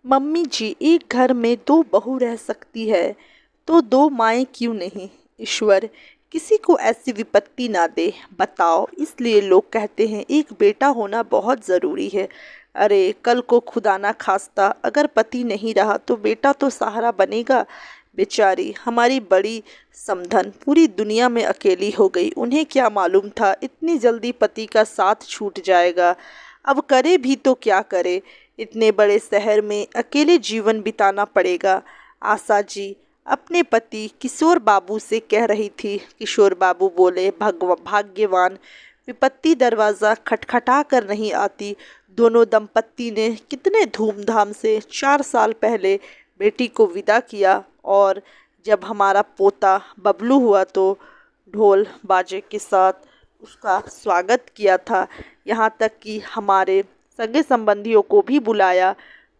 Mummy जी, एक घर में दो बहू रह सकती है तो दो माएँ क्यों नहीं। ईश्वर किसी को ऐसी विपत्ति ना दे। बताओ, इसलिए लोग कहते हैं एक बेटा होना बहुत ज़रूरी है। अरे कल को खुदा ना खास्ता अगर पति नहीं रहा तो बेटा तो सहारा बनेगा। बेचारी हमारी बड़ी समधन पूरी दुनिया में अकेली हो गई। उन्हें क्या मालूम था इतनी जल्दी पति का साथ छूट जाएगा। अब करे भी तो क्या करे, इतने बड़े शहर में अकेले जीवन बिताना पड़ेगा। आशा जी अपने पति किशोर बाबू से कह रही थी। किशोर बाबू बोले, भाग्यवान, विपत्ति दरवाज़ा खटखटा कर नहीं आती। दोनों दंपत्ति ने कितने धूमधाम से 4 साल पहले बेटी को विदा किया, और जब हमारा पोता बबलू हुआ तो ढोल बाजे के साथ उसका स्वागत किया था। यहाँ तक कि हमारे सगे संबंधियों को भी बुलाया।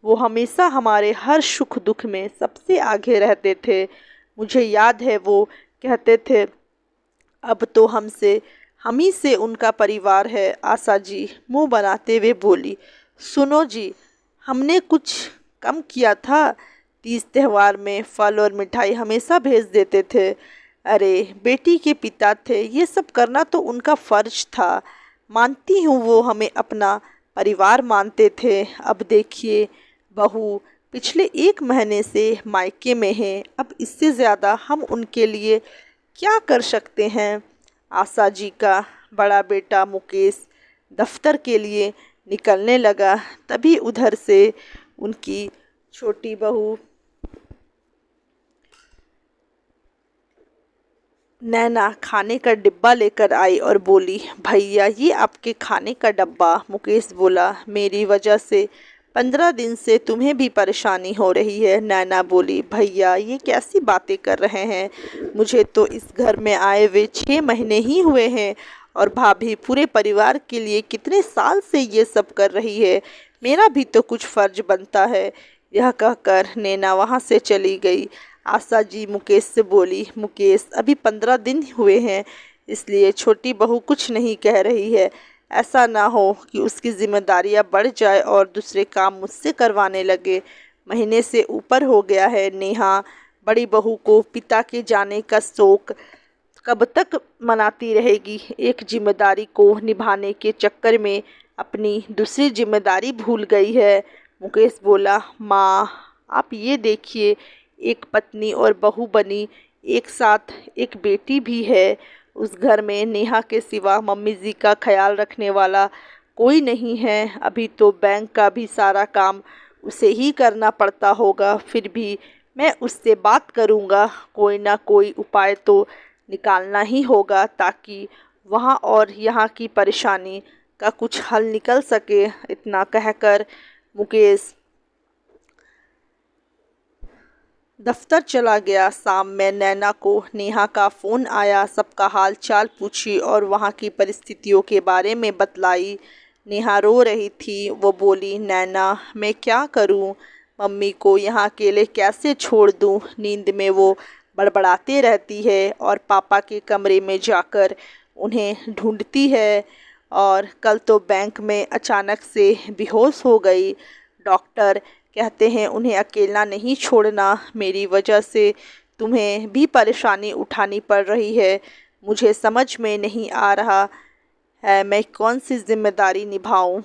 वो हमेशा हमारे हर सुख दुख में सबसे आगे रहते थे। मुझे याद है वो कहते थे, अब तो हम ही से उनका परिवार है। आशा जी मुंह बनाते हुए बोली, सुनो जी, हमने कुछ कम किया था। तीज त्योहार में फल और मिठाई हमेशा भेज देते थे। अरे बेटी के पिता थे, ये सब करना तो उनका फर्ज था। मानती हूँ वो हमें अपना परिवार मानते थे। अब देखिए, बहू पिछले 1 महीने से मायके में है। अब इससे ज़्यादा हम उनके लिए क्या कर सकते हैं। आशा जी का बड़ा बेटा मुकेश दफ्तर के लिए निकलने लगा। तभी उधर से उनकी छोटी बहू नैना खाने का डिब्बा लेकर आई और बोली, भैया ये आपके खाने का डब्बा। मुकेश बोला, मेरी वजह से 15 दिन से तुम्हें भी परेशानी हो रही है। नैना बोली, भैया ये कैसी बातें कर रहे हैं, मुझे तो इस घर में आए हुए 6 महीने ही हुए हैं, और भाभी पूरे परिवार के लिए कितने साल से ये सब कर रही है। मेरा भी तो कुछ फर्ज बनता है। यह कहकर नैना वहाँ से चली गई। आशा जी मुकेश से बोली, मुकेश अभी 15 दिन हुए हैं, इसलिए छोटी बहू कुछ नहीं कह रही है। ऐसा ना हो कि उसकी जिम्मेदारियां बढ़ जाए और दूसरे काम मुझसे करवाने लगे। महीने से ऊपर हो गया है। नेहा बड़ी बहू को पिता के जाने का शोक कब तक मनाती रहेगी। एक जिम्मेदारी को निभाने के चक्कर में अपनी दूसरी जिम्मेदारी भूल गई है। मुकेश बोला, माँ आप ये देखिए, एक पत्नी और बहू बनी, एक साथ एक बेटी भी है। उस घर में नेहा के सिवा मम्मी जी का ख्याल रखने वाला कोई नहीं है। अभी तो बैंक का भी सारा काम उसे ही करना पड़ता होगा। फिर भी मैं उससे बात करूँगा, कोई ना कोई उपाय तो निकालना ही होगा ताकि वहाँ और यहाँ की परेशानी का कुछ हल निकल सके। इतना कहकर मुकेश दफ्तर चला गया। शाम में नैना को नेहा का फ़ोन आया। सबका हाल चाल पूछी और वहाँ की परिस्थितियों के बारे में बतलाई। नेहा रो रही थी। वो बोली, नैना मैं क्या करूँ, मम्मी को यहाँ अकेले कैसे छोड़ दूँ। नींद में वो बड़बड़ाती रहती है और पापा के कमरे में जाकर उन्हें ढूंढती है। और कल तो बैंक में अचानक से बेहोश हो गई। डॉक्टर कहते हैं उन्हें अकेला नहीं छोड़ना। मेरी वजह से तुम्हें भी परेशानी उठानी पड़ रही है। मुझे समझ में नहीं आ रहा है मैं कौन सी जिम्मेदारी निभाऊं।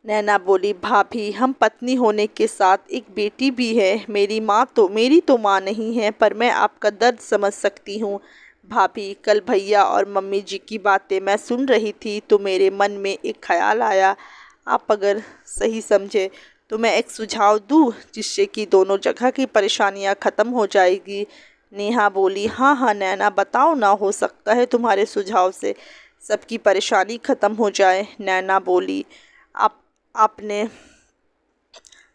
नैना बोली, भाभी हम पत्नी होने के साथ एक बेटी भी है। मेरी तो माँ नहीं है, पर मैं आपका दर्द समझ सकती हूँ। भाभी कल भैया और मम्मी जी की बातें मैं सुन रही थी तो मेरे मन में एक ख्याल आया। आप अगर सही समझे तो मैं एक सुझाव दूँ जिससे कि दोनों जगह की परेशानियाँ ख़त्म हो जाएगी। नेहा बोली, हाँ हाँ नैना बताओ ना, हो सकता है तुम्हारे सुझाव से सबकी परेशानी ख़त्म हो जाए। नैना बोली, आप आपने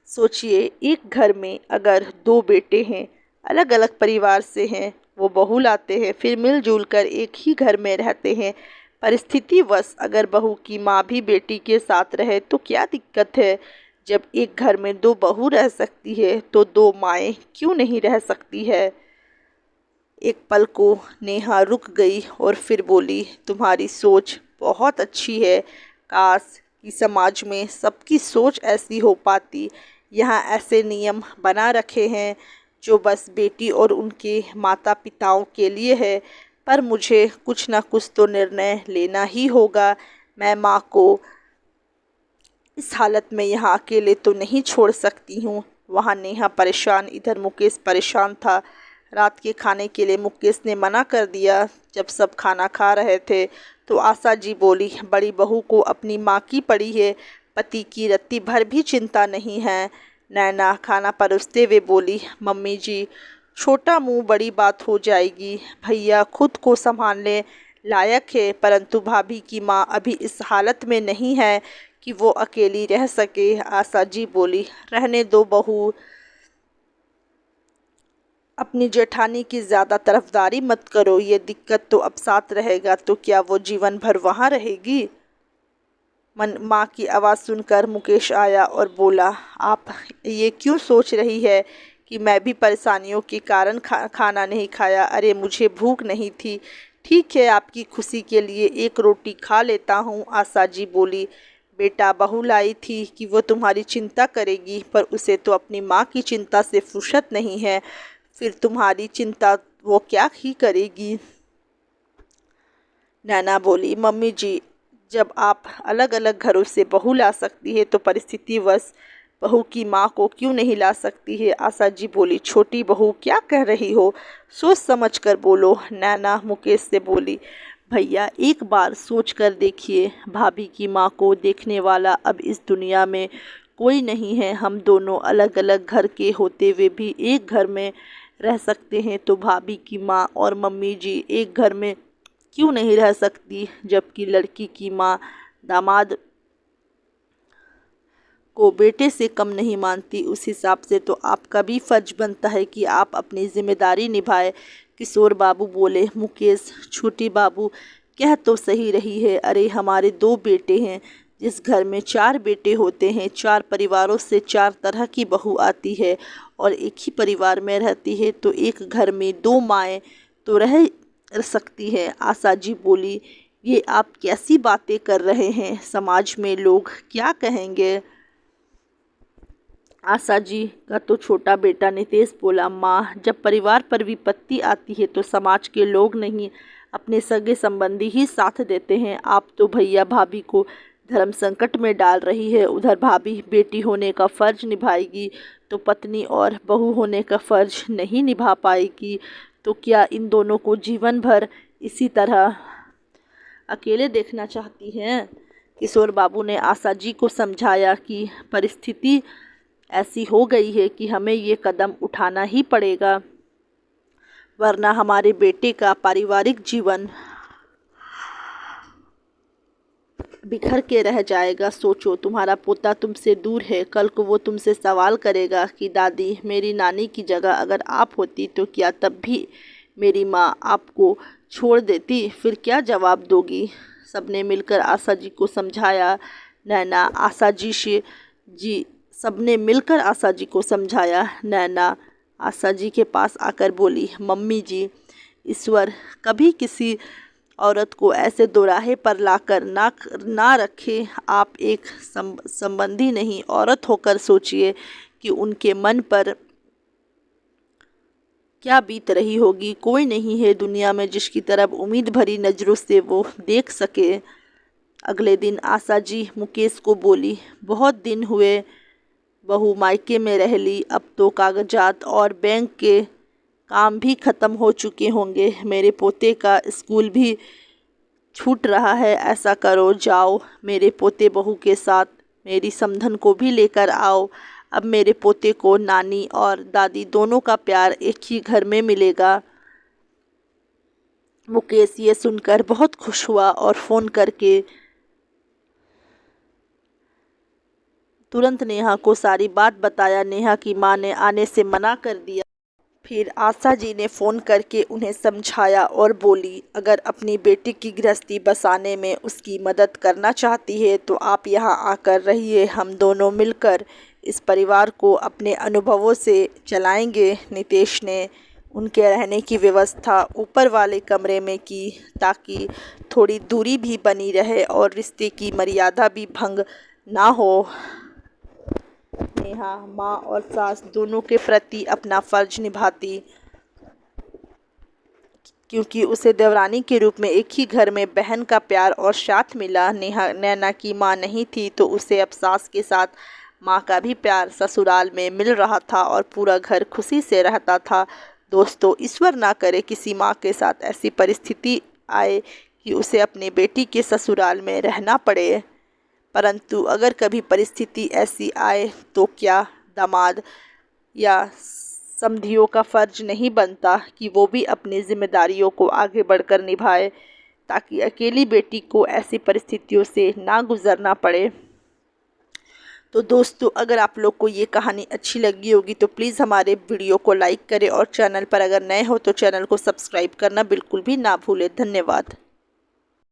सोचिए, एक घर में अगर दो बेटे हैं, अलग अलग परिवार से हैं, वो बहू लाते हैं, फिर मिलजुल कर एक ही घर में रहते हैं। परिस्थितिवश अगर बहू की माँ भी बेटी के साथ रहे तो क्या दिक्कत है। जब एक घर में दो बहू रह सकती है तो दो माएँ क्यों नहीं रह सकती है। एक पल को नेहा रुक गई और फिर बोली, तुम्हारी सोच बहुत अच्छी है। काश कि समाज में सबकी सोच ऐसी हो पाती। यहाँ ऐसे नियम बना रखे हैं जो बस बेटी और उनके माता पिताओं के लिए है, पर मुझे कुछ ना कुछ तो निर्णय लेना ही होगा। मैं माँ को इस हालत में यहाँ अकेले तो नहीं छोड़ सकती हूँ। वहाँ नेहा परेशान, इधर मुकेश परेशान था। रात के खाने के लिए मुकेश ने मना कर दिया। जब सब खाना खा रहे थे तो आशा जी बोली, बड़ी बहू को अपनी माँ की पड़ी है, पति की रत्ती भर भी चिंता नहीं है। नैना खाना परोसते हुए बोली, मम्मी जी, छोटा मुंह बड़ी बात हो जाएगी। भैया खुद को संभालने लायक है, परंतु भाभी की माँ अभी इस हालत में नहीं है कि वो अकेली रह सके। आशा जी बोली, रहने दो बहू, अपनी जेठानी की ज़्यादा तरफदारी मत करो। ये दिक्कत तो अब साथ रहेगा तो क्या वो जीवन भर वहाँ रहेगी? माँ की आवाज़ सुनकर मुकेश आया और बोला, आप ये क्यों सोच रही है कि मैं भी परेशानियों के कारण खाना नहीं खाया? अरे मुझे भूख नहीं थी। ठीक है, आपकी खुशी के लिए एक रोटी खा लेता हूँ। आशा जी बोली, बेटा बहू लाई थी कि वो तुम्हारी चिंता करेगी, पर उसे तो अपनी माँ की चिंता से फुर्सत नहीं है। फिर तुम्हारी चिंता वो क्या ही करेगी? नैना बोली, मम्मी जी, जब आप अलग अलग घरों से बहू ला सकती है तो परिस्थितिवश बहू की माँ को क्यों नहीं ला सकती है? आशा जी बोली, छोटी बहू क्या कह रही हो? सोच समझ कर बोलो। नैना मुकेश से बोली, भैया एक बार सोच कर देखिए, भाभी की माँ को देखने वाला अब इस दुनिया में कोई नहीं है। हम दोनों अलग अलग घर के होते हुए भी एक घर में रह सकते हैं, तो भाभी की माँ और मम्मी जी एक घर में क्यों नहीं रह सकती? जबकि लड़की की माँ दामाद को बेटे से कम नहीं मानती। उस हिसाब से तो आपका भी फर्ज बनता है कि आप अपनी जिम्मेदारी निभाए। किशोर बाबू बोले, मुकेश छोटी बाबू कह तो सही रही है। अरे हमारे 2 बेटे हैं। जिस घर में 4 बेटे होते हैं, 4 परिवारों से 4 तरह की बहू आती है, और एक ही परिवार में रहती है तो एक घर में 2 माएँ तो रह सकती है। आशा जी बोली, ये आप कैसी बातें कर रहे हैं? समाज में लोग क्या कहेंगे? आशा जी का तो छोटा बेटा नितेश बोला, माँ, जब परिवार पर विपत्ति आती है तो समाज के लोग नहीं, अपने सगे संबंधी ही साथ देते हैं। आप तो भैया भाभी को धर्म संकट में डाल रही है। उधर भाभी बेटी होने का फर्ज निभाएगी तो पत्नी और बहू होने का फर्ज नहीं निभा पाएगी। तो क्या इन दोनों को जीवन भर इसी तरह अकेले देखना चाहती हैं? किशोर बाबू ने आशा जी को समझाया कि परिस्थिति ऐसी हो गई है कि हमें ये कदम उठाना ही पड़ेगा, वरना हमारे बेटे का पारिवारिक जीवन बिखर के रह जाएगा। सोचो, तुम्हारा पोता तुमसे दूर है, कल को वो तुमसे सवाल करेगा कि दादी, मेरी नानी की जगह अगर आप होती तो क्या तब भी मेरी माँ आपको छोड़ देती? फिर क्या जवाब दोगी? सबने मिलकर आशा जी को समझाया। नैना आशा जी सबने मिलकर आशा जी को समझाया। नैना आशा जी के पास आकर बोली, मम्मी जी, ईश्वर कभी किसी औरत को ऐसे दोराहे पर लाकर ना रखे। आप एक संबंधी नहीं, औरत होकर सोचिए कि उनके मन पर क्या बीत रही होगी। कोई नहीं है दुनिया में जिसकी तरफ उम्मीद भरी नज़रों से वो देख सके। अगले दिन आशा जी मुकेश को बोली, बहुत दिन हुए बहू मायके में रह ली, अब तो कागजात और बैंक के काम भी ख़त्म हो चुके होंगे। मेरे पोते का स्कूल भी छूट रहा है। ऐसा करो, जाओ मेरे पोते बहू के साथ मेरी समधन को भी लेकर आओ। अब मेरे पोते को नानी और दादी दोनों का प्यार एक ही घर में मिलेगा। मुकेश ये सुनकर बहुत खुश हुआ और फ़ोन करके तुरंत नेहा को सारी बात बताया। नेहा की माँ ने आने से मना कर दिया। फिर आशा जी ने फ़ोन करके उन्हें समझाया और बोली, अगर अपनी बेटी की गृहस्थी बसाने में उसकी मदद करना चाहती है तो आप यहाँ आकर रहिए। हम दोनों मिलकर इस परिवार को अपने अनुभवों से चलाएंगे। नितेश ने उनके रहने की व्यवस्था ऊपर वाले कमरे में की, ताकि थोड़ी दूरी भी बनी रहे और रिश्ते की मर्यादा भी भंग ना हो। नेहा माँ और सास दोनों के प्रति अपना फर्ज निभाती, क्योंकि उसे देवरानी के रूप में एक ही घर में बहन का प्यार और साथ मिला। नैना की माँ नहीं थी तो उसे अब सास के साथ माँ का भी प्यार ससुराल में मिल रहा था और पूरा घर खुशी से रहता था। दोस्तों, ईश्वर ना करे किसी माँ के साथ ऐसी परिस्थिति आए कि उसे अपनी बेटी के ससुराल में रहना पड़े। परंतु अगर कभी परिस्थिति ऐसी आए तो क्या दामाद या समधियों का फर्ज नहीं बनता कि वो भी अपनी जिम्मेदारियों को आगे बढ़कर निभाए, ताकि अकेली बेटी को ऐसी परिस्थितियों से ना गुजरना पड़े। तो दोस्तों, अगर आप लोग को ये कहानी अच्छी लगी होगी तो प्लीज़ हमारे वीडियो को लाइक करें और चैनल पर अगर नए हो तो चैनल को सब्सक्राइब करना बिल्कुल भी ना भूलें। धन्यवाद।